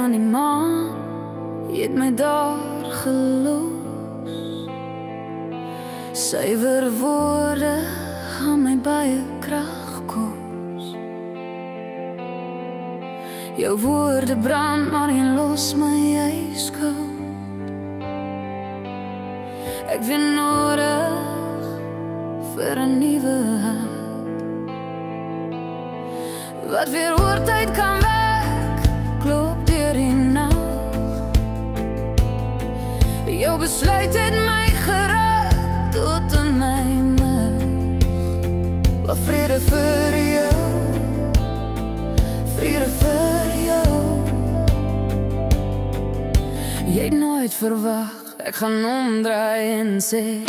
van die maan, jy het my daar gelos. Suiwer woorde gaan my baie krag kos. Jou woorde brand, maar jy los my ijskoud. Ek vind nodig vir 'n nuwe hart, wat weer oortyd kan werk, klop deur die nacht. Jou besluit het my geraak tot in my mug. Wat vrede vir jou, vrede vir jou. Jy het nooit verwag, ek gaan omdraai en sê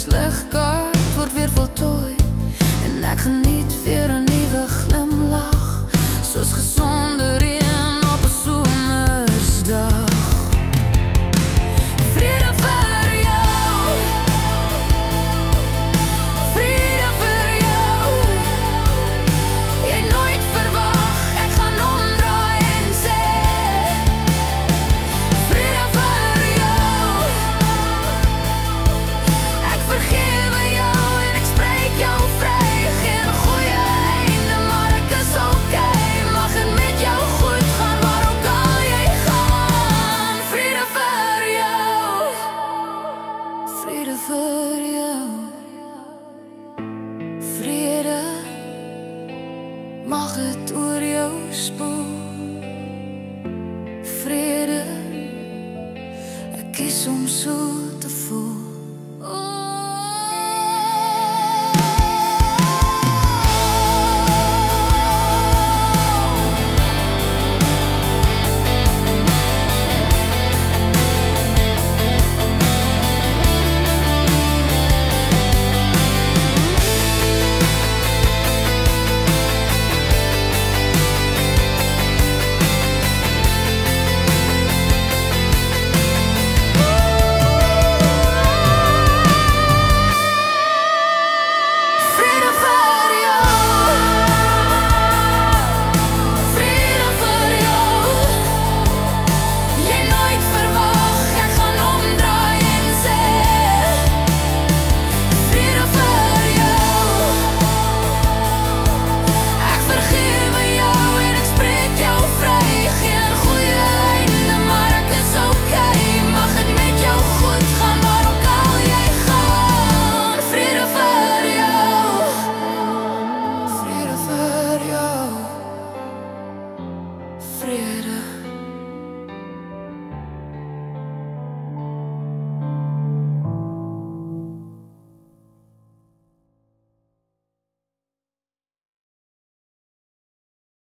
lichtkaart word weer voltooi en ek geniet weer 'n nuwe glimlach, soos gesonde reën op 'n somersdag. Vrede vir jou, vrede vir jou. Jy het nooit verwag, ek gaan omdraai en sê vrede vir jou. Ek vergewe jou en ek spreek jou vry. Geen goeie einde, maar ek is okay. Mag het met jou goed gaan, waar ook al jy gaan. Vrede vir jou, vrede vir jou. Vrede, mag het oor jou spoel. Vrede, ek kies om so te voel.